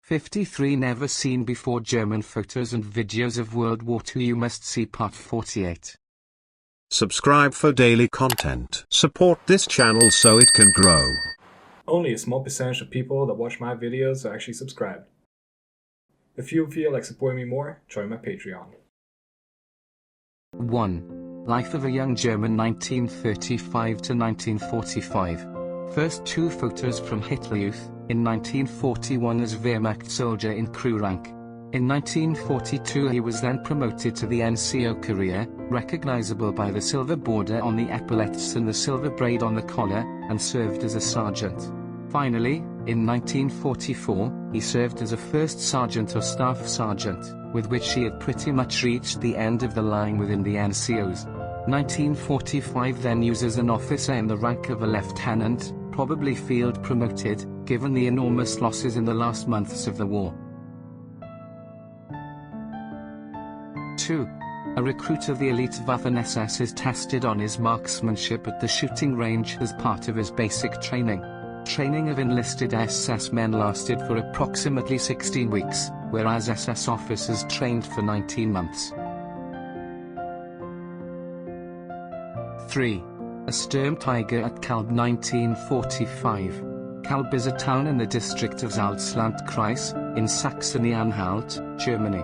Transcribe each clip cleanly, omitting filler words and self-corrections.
53 Never seen before German photos and videos of World War II. You must see part 48. Subscribe for daily content. Support this channel so it can grow. Only a small percentage of people that watch my videos are actually subscribed. If you feel like supporting me more, join my Patreon. 1. Life of a young German 1935 to 1945. First two photos from Hitler Youth, in 1941 as Wehrmacht soldier in crew rank. In 1942 he was then promoted to the NCO career, recognizable by the silver border on the epaulettes and the silver braid on the collar, and served as a sergeant. Finally, in 1944, he served as a first sergeant or staff sergeant, with which he had pretty much reached the end of the line within the NCOs. 1945 then uses an officer in the rank of a lieutenant, probably field promoted, given the enormous losses in the last months of the war. 2. A recruit of the elite Waffen-SS is tested on his marksmanship at the shooting range as part of his basic training. Training of enlisted SS men lasted for approximately 16 weeks, whereas SS officers trained for 19 months. 3. A Sturmtiger at Kalb 1945. Kalb is a town in the district of Salzlandkreis, in Saxony-Anhalt, Germany.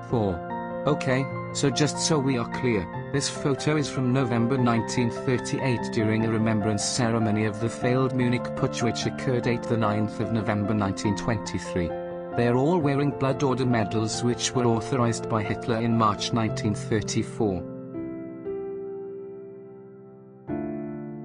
4. Okay, so just so we are clear, this photo is from November 1938 during a remembrance ceremony of the failed Munich Putsch which occurred 9th of November 1923. They are all wearing Blood Order medals which were authorized by Hitler in March 1934.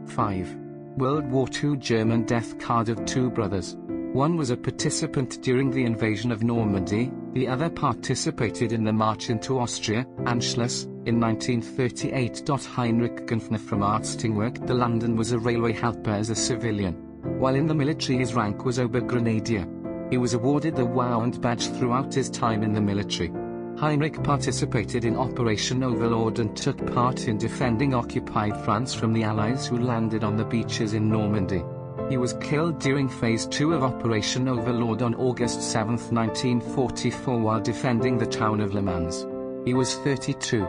5. World War II German death card of two brothers. One was a participant during the invasion of Normandy, the other participated in the march into Austria, Anschluss, in 1938. Heinrich Günfner from Arztingwerk to London was a railway helper as a civilian. While in the military his rank was Obergrenadier. He was awarded the Wound badge throughout his time in the military. Heinrich participated in Operation Overlord and took part in defending occupied France from the Allies who landed on the beaches in Normandy. He was killed during Phase 2 of Operation Overlord on August 7, 1944 while defending the town of Le Mans. He was 32.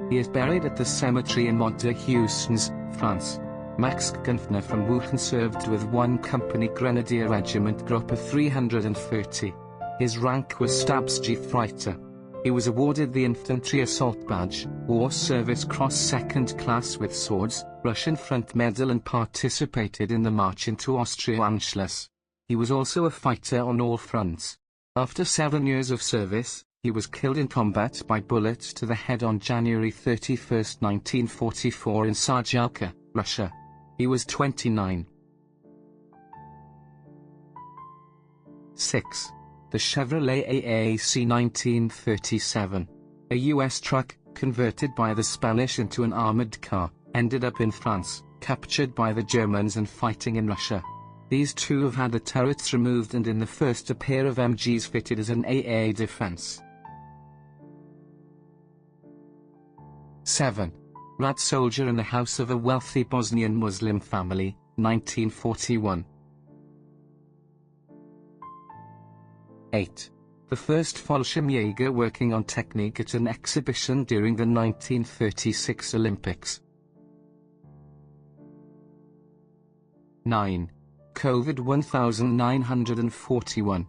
He is buried at the cemetery in Mont-de-Hustens, France. Max Günfner from Wuchen served with 1 Company Grenadier Regiment Group 330. His rank was Stabsgeschwader. He was awarded the Infantry Assault Badge, War Service Cross 2nd Class with Swords, Russian Front Medal and participated in the march into Austria Anschluss. He was also a fighter on all fronts. After 7 years of service, he was killed in combat by bullet to the head on January 31, 1944 in Sarjalka, Russia. He was 29. 6. The Chevrolet AAC 1937. A U.S. truck, converted by the Spanish into an armored car, ended up in France, captured by the Germans and fighting in Russia. These two have had the turrets removed and in the first a pair of MGs fitted as an AA defense. 7. Rat soldier in the house of a wealthy Bosnian Muslim family, 1941. 8. The first Fallschirmjäger working on technique at an exhibition during the 1936 Olympics. 9. COVID 1941.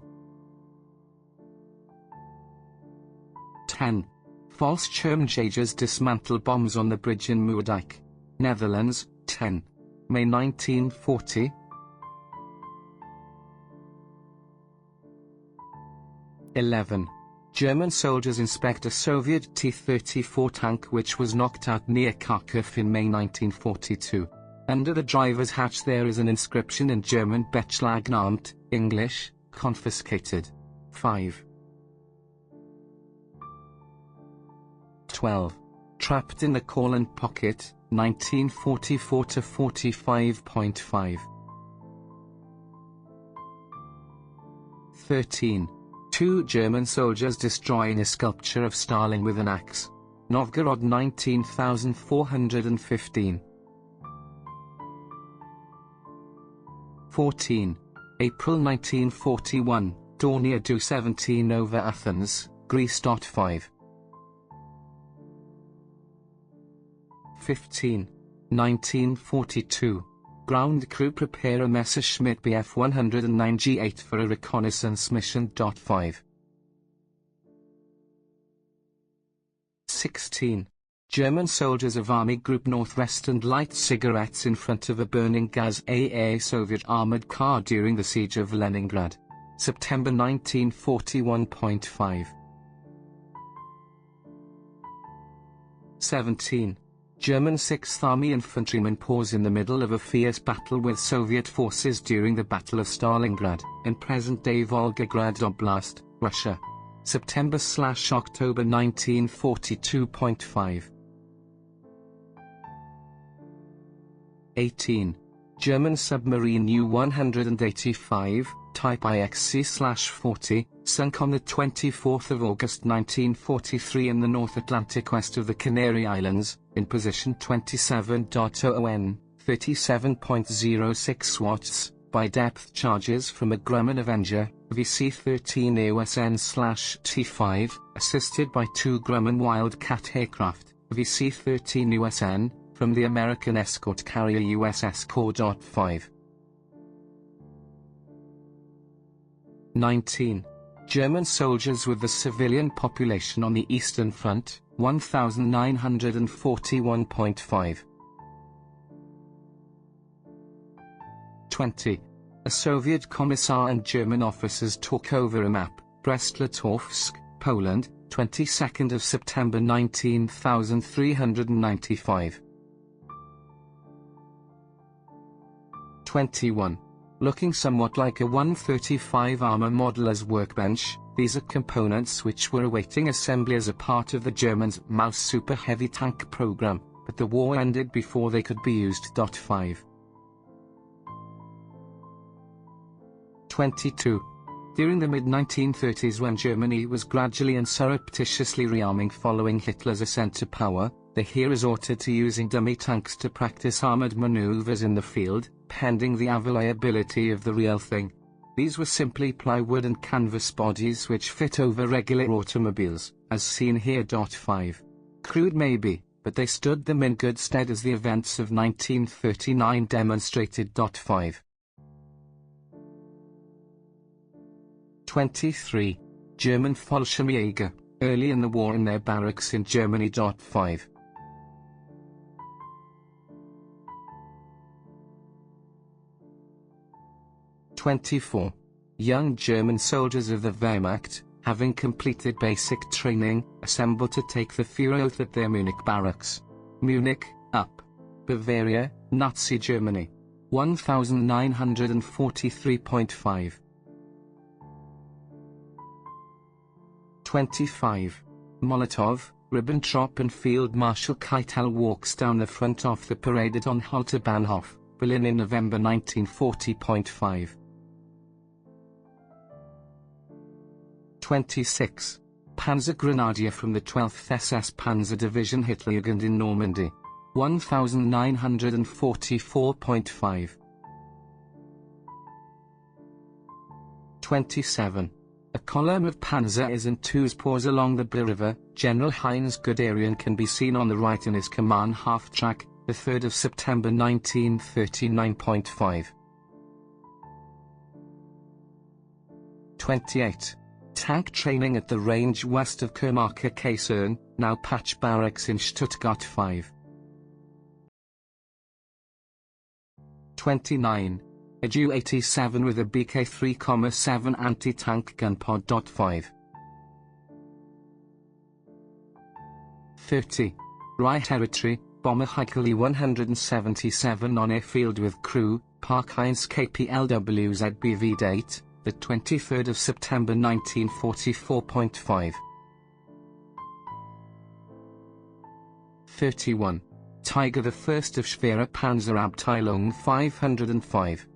10. False Sturmjägers dismantle bombs on the bridge in Moerdijk, Netherlands, 10. May 1940. 11. German soldiers inspect a Soviet T-34 tank which was knocked out near Kharkiv in May 1942. Under the driver's hatch there is an inscription in German Beschlagnahmt, English, confiscated. 5. 12. Trapped in the Corn Pocket, 1944 to 45.5. 13. 2 German soldiers destroying a sculpture of Stalin with an axe. Novgorod 19,415. 14. April 1941, Dornier Do-17 over Athens, Greece. 5. 15. 1942. Ground crew prepare a Messerschmitt Bf 109G8 for a reconnaissance mission. 5. 16. German soldiers of Army Group Northwestern light cigarettes in front of a burning gas AA Soviet armored car during the siege of Leningrad. September 1941.5. 17. German 6th Army infantrymen pause in the middle of a fierce battle with Soviet forces during the Battle of Stalingrad, in present-day Volgograd Oblast, Russia. September/October 1942.5. 18. German submarine U-185, Type IXC/40, sunk on the 24th of August 1943 in the North Atlantic west of the Canary Islands, in position 27.0 37.06 watts, by depth charges from a Grumman Avenger, VC-13 USN/T5, assisted by 2 Grumman Wildcat aircraft, VC-13 USN, from the American escort carrier USS Core. 5. 19. German soldiers with the civilian population on the Eastern Front, 1941.5. 20. A Soviet commissar and German officers took over a map, Brest-Litovsk, Poland, 22nd of September 19,395. 21. Looking somewhat like a 135 armor modeler's workbench, these are components which were awaiting assembly as a part of the Germans' Maus super heavy tank program, but the war ended before they could be used. 5. 22. During the mid-1930s, when Germany was gradually and surreptitiously rearming following Hitler's ascent to power, they here resorted to using dummy tanks to practice armored maneuvers in the field, pending the availability of the real thing. These were simply plywood and canvas bodies which fit over regular automobiles, as seen here. 5. Crude maybe, but they stood them in good stead as the events of 1939 demonstrated. 5. 23. German Fallschirmjäger, early in the war in their barracks in Germany. 5. 24. Young German soldiers of the Wehrmacht, having completed basic training, assembled to take the Führer oath at their Munich barracks. Munich, up. Bavaria, Nazi Germany. 1943.5. 25. Molotov, Ribbentrop and Field Marshal Keitel walks down the front of the parade at Hauptbahnhof, Berlin in November 1940.5. 26. Panzer Grenadier from the 12th SS Panzer Division Hitlerjugend in Normandy. 1944.5. 27. A column of Panzers and twos pours along the Bly River. General Heinz Guderian can be seen on the right in his command half-track, the 3rd of September 1939.5. 28. Tank training at the range west of Kirmacher Kaserne, now Patch Barracks in Stuttgart. 5. 29. A Ju-87 with a BK-3,7 anti-tank gun. 5. 30. Reich Territory, bomber Heikel 177 on airfield with crew, Park Heinz KPLWZBV date, the 23rd of September 1944.5. 31. Tiger the 1st of Schwere Panzerabteilung 505.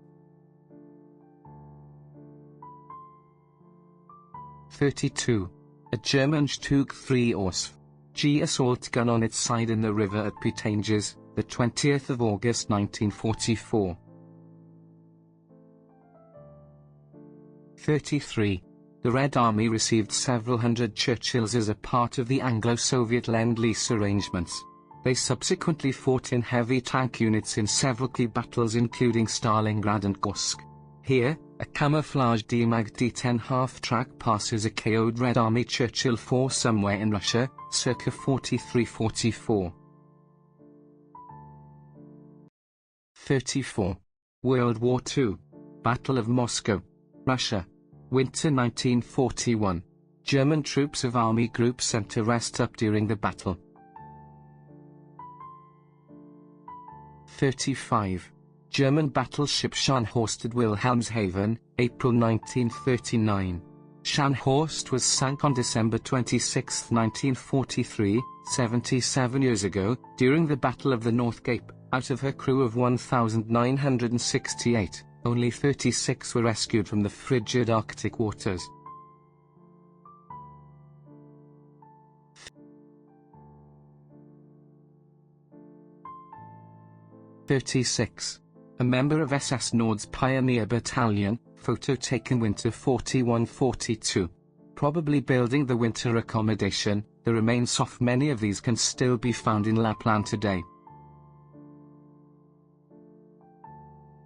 32. A German Stug 3 Osf. G assault gun on its side in the river at Petanges, the 20th of August 1944. 33. The Red Army received several hundred Churchills as a part of the Anglo-Soviet Lend-Lease arrangements. They subsequently fought in heavy tank units in several key battles including Stalingrad and Kursk. Here, a camouflaged DMAG D-10 half-track passes a KO'd Red Army Churchill 4 somewhere in Russia, circa 43-44. 34. World War II. Battle of Moscow, Russia. Winter 1941. German troops of Army Group sent to rest up during the battle. 35. German battleship Scharnhorst at Wilhelmshaven, April 1939. Scharnhorst was sunk on December 26, 1943, 77 years ago, during the Battle of the North Cape. Out of her crew of 1,968, only 36 were rescued from the frigid Arctic waters. 36. A member of SS Nord's Pioneer Battalion, photo taken winter 41-42. Probably building the winter accommodation, the remains of many of these can still be found in Lapland today.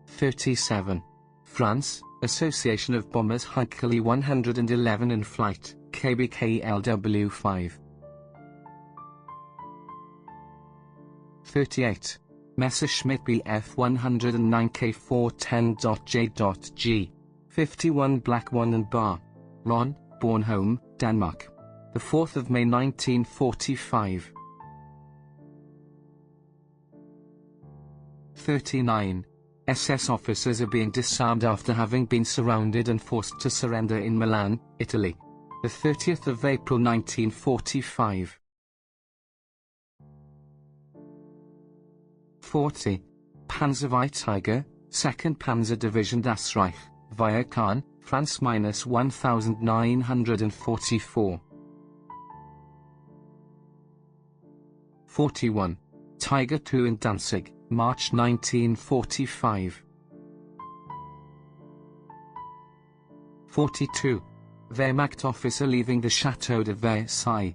37. France, Association of Bombers Hunkley 111 in flight, KBKLW5. 38. Messerschmitt Bf 109K410.J.G. 51 Black 1 and Bar. Ron, Bornholm, Denmark. The 4th of May 1945. 39. SS officers are being disarmed after having been surrounded and forced to surrender in Milan, Italy. The 30th of April 1945. 40. Panzerwehr Tiger, 2nd Panzer Division Das Reich, via Caen, France -1944. 41. Tiger II in Danzig, March 1945. 42. Wehrmacht officer leaving the Château de Versailles.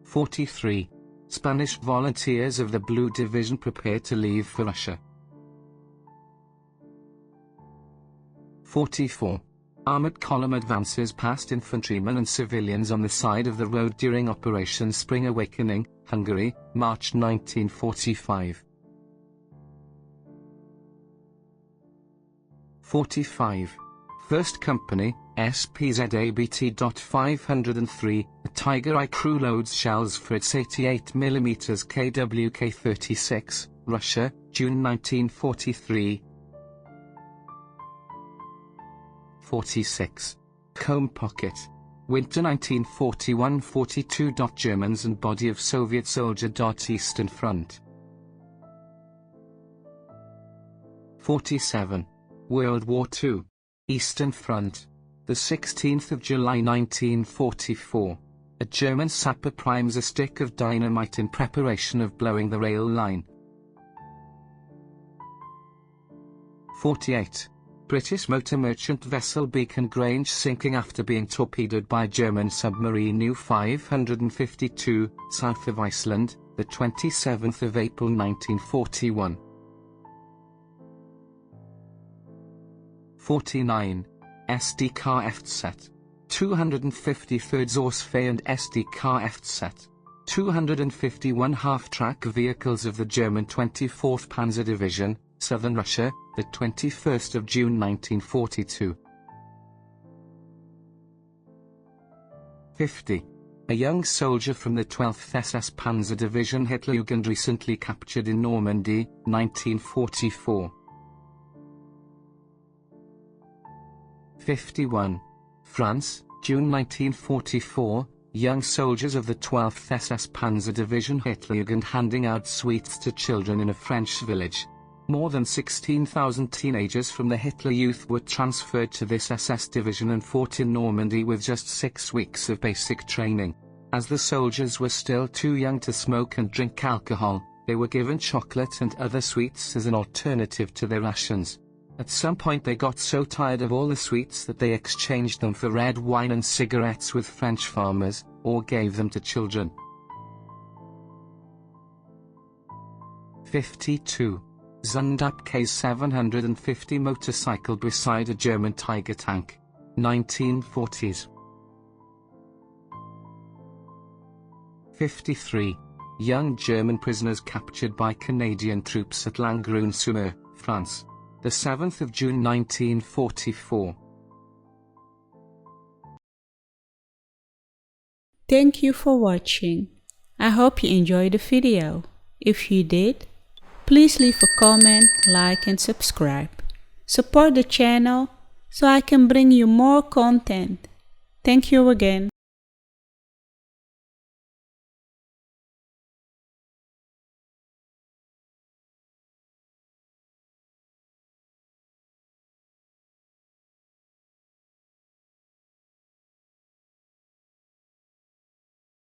43. Spanish volunteers of the Blue Division prepare to leave for Russia. 44. Armored column advances past infantrymen and civilians on the side of the road during Operation Spring Awakening, Hungary, March 1945. 45. 1st Company, SPZABT.503, a Tiger I crew loads shells for its 88mm KWK-36, Russia, June 1943. 46. Comb Pocket. Winter 1941-42. Germans and body of Soviet soldier. Eastern Front. 47. World War II. Eastern Front. The 16th of July 1944. A German sapper primes a stick of dynamite in preparation of blowing the rail line. 48. British motor merchant vessel Beacon Grange sinking after being torpedoed by German submarine U-552, south of Iceland, the 27th of April 1941. 49. SD-Car FZ. 253rd Ausfay and SD-Car FZ. 251 half-track vehicles of the German 24th Panzer Division, Southern Russia, the 21st of June 1942. 50. A young soldier from the 12th SS Panzer Division Hitlerjugend recently captured in Normandy, 1944. 51. France, June 1944, young soldiers of the 12th SS Panzer Division Hitlerjugend handing out sweets to children in a French village. More than 16,000 teenagers from the Hitler Youth were transferred to this SS division and fought in Normandy with just 6 weeks of basic training. As the soldiers were still too young to smoke and drink alcohol, they were given chocolate and other sweets as an alternative to their rations. At some point they got so tired of all the sweets that they exchanged them for red wine and cigarettes with French farmers, or gave them to children. 52. Zundap K750 motorcycle beside a German Tiger tank. 1940s. 53. Young German prisoners captured by Canadian troops at Langrune-sur-Mer, France. The 7th of June 1944. Thank you for watching. I hope you enjoyed the video. If you did, please leave a comment, like and subscribe. Support the channel so I can bring you more content. Thank you again.